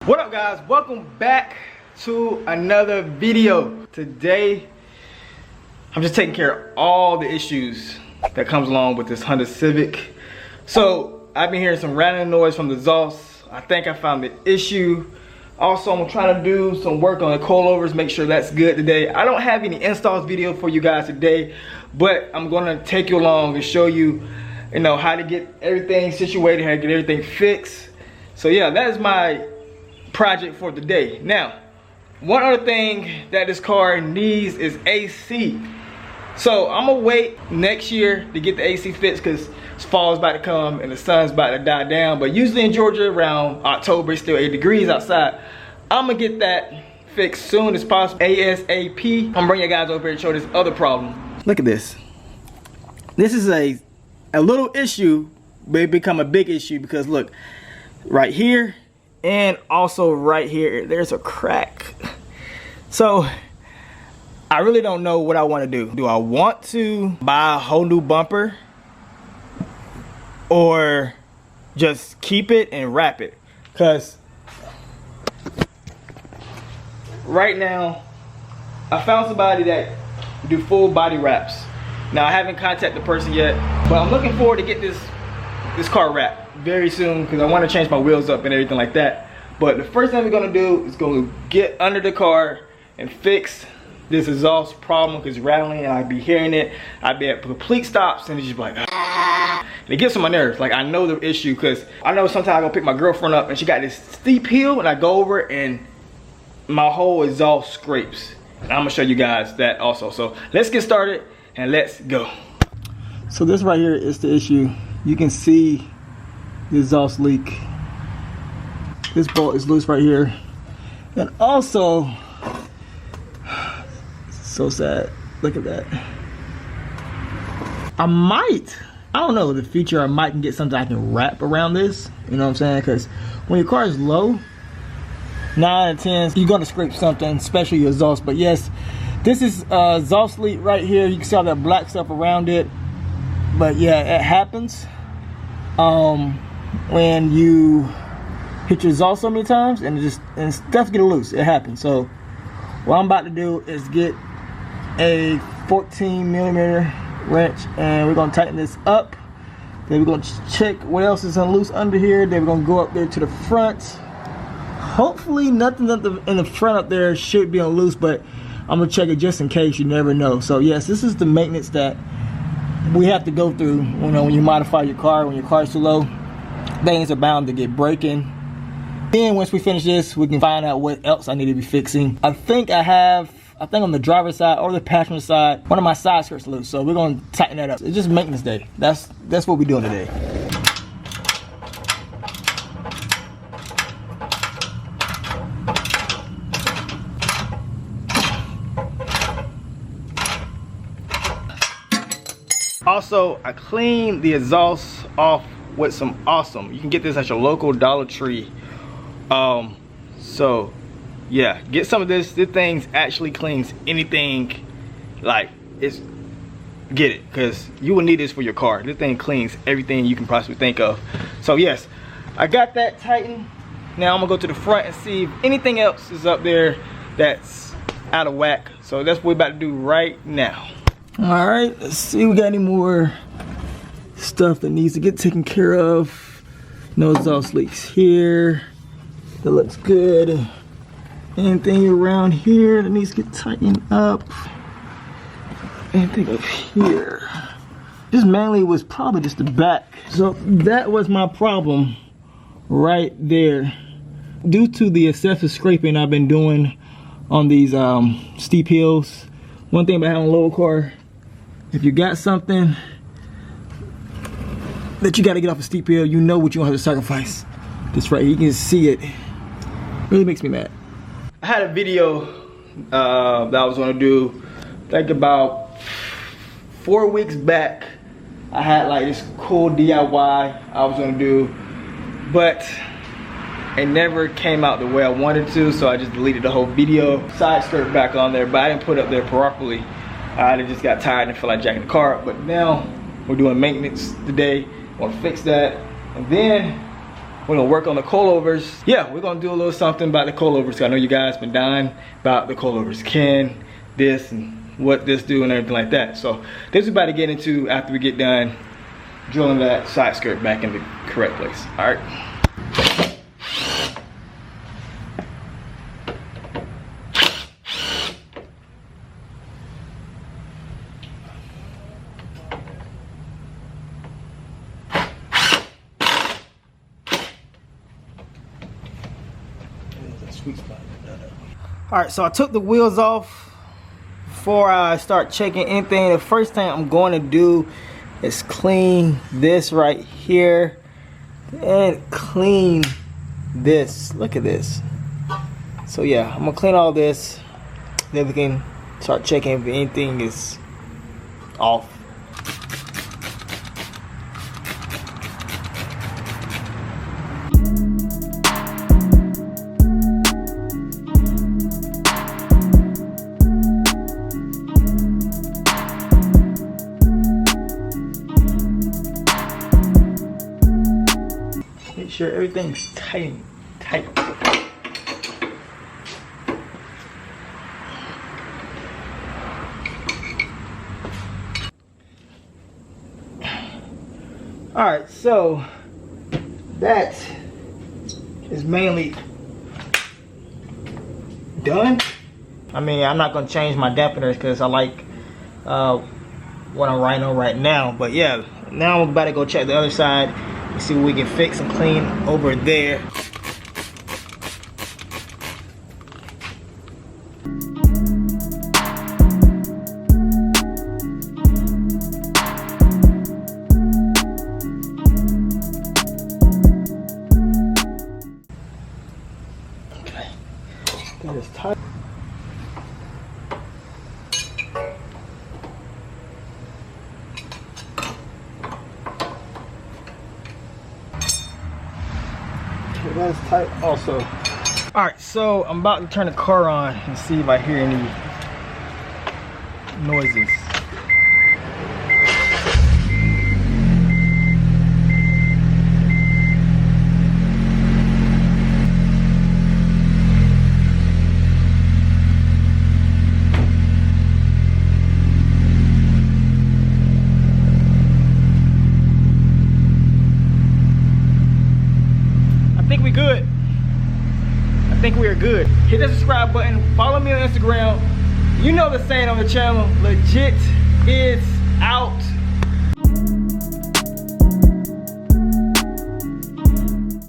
What up, guys? Welcome back to another video. Today I'm just taking care of all the issues that comes along with this Honda Civic. So I've been hearing some rattling noise from the exhaust. I think I found the issue. Also, I'm trying to do some work on the coilovers, make sure that's good today. I don't have any installs video for you guys today, but I'm gonna take you along and show you, how to get everything situated, how to get everything fixed. So yeah, that is my project for today. Now, one other thing that this car needs is AC. So I'm gonna wait next year to get the AC fixed because fall's about to come and the sun's about to die down. But usually in Georgia around October, it's still 8 degrees outside. I'm gonna get that fixed soon as possible, ASAP. I'm gonna bring you guys over here and show this other problem. Look at this. This is a little issue, but it become a big issue because look, right here and also right here, there's a crack. So I really don't know what I want to do. Do I want to buy a whole new bumper or just keep it and wrap it? Because right now I found somebody that do full body wraps. Now I haven't contacted the person yet, but I'm looking forward to get this car wrapped very soon because I want to change my wheels up and everything like that. But the first thing we're going to do is going to get under the car and fix this exhaust problem because it's rattling and I'd be hearing it. I'd be at complete stops and it's just like, and it gets on my nerves. Like, I know the issue because I know sometimes I go pick my girlfriend up and she got this steep hill and I go over and my whole exhaust scrapes. And I'm going to show you guys that also. So let's get started and let's go. So this right here is the issue. You can see the exhaust leak. This bolt is loose right here. And also, so sad, look at that. I don't know, the future I might can get something I can wrap around this. You know what I'm saying? Because when your car is low, 9 out of 10, you're gonna scrape something, especially your exhaust. But yes, this is exhaust leak right here. You can see all that black stuff around it. But yeah, it happens when you hit your exhaust so many times and stuff get loose. It happens. So what I'm about to do is get a 14mm wrench and we're gonna tighten this up. Then we're gonna check what else is loose under here. Then we're gonna go up there to the front. Hopefully nothing in the front up there should be on loose, but I'm gonna check it just in case. You never know. So yes, this is the maintenance that we have to go through. When you modify your car, when your car's too low, things are bound to get breaking. Then once we finish this, we can find out what else I need to be fixing. I think on the driver's side or the passenger side, one of my side skirts loose. So we're gonna tighten that up. It's just maintenance day. That's what we're doing today. Also, I cleaned the exhaust off with some Awesome. You can get this at your local Dollar Tree. So yeah, get some of this. This thing actually cleans anything. Like, get it, because you will need this for your car. This thing cleans everything you can possibly think of. So yes, I got that tightened. Now I'm gonna go to the front and see if anything else is up there that's out of whack. So that's what we're about to do right now. All right, let's see if we got any more stuff that needs to get taken care of. No exhaust leaks here. That looks good. Anything around here that needs to get tightened up. Anything up here. This mainly was probably just the back. So that was my problem right there. Due to the excessive scraping I've been doing on these steep hills. One thing about having a low car, if you got something that you got to get off a steep hill, you know what you're gonna have to sacrifice. This right here, you can see it. Really makes me mad. I had a video that I was gonna do, I think about 4 weeks back. I had like this cool DIY I was gonna do, but it never came out the way I wanted to, so I just deleted the whole video. Side skirt back on there, but I didn't put it up there properly. I just got tired and felt like jacking the car up. But now we're doing maintenance today. I want to fix that, and then We're gonna work on the coilovers. Yeah, we're gonna do a little something about the coilovers. I know you guys been dying about the coilovers. Can this and what this do and everything like that. So this is about to get into after we get done drilling that side skirt back in the correct place. All right. All right, so I took the wheels off. Before I start checking anything, the first thing I'm going to do is clean this right here and clean this. Look at this. So yeah, I'm gonna clean all this, then we can start checking if anything is off. Make sure everything's tight. All right, so that is mainly done. I mean, I'm not gonna change my dampeners because I like what I'm riding on right now. But yeah, now I'm about to go check the other side and see what we can fix and clean over there. Okay, that is tight. That's tight also. All right, so I'm about to turn the car on and see if I hear any noises. I think we good. I think we are good. Hit the subscribe button. Follow me on Instagram. You know the saying on the channel. Legit is out.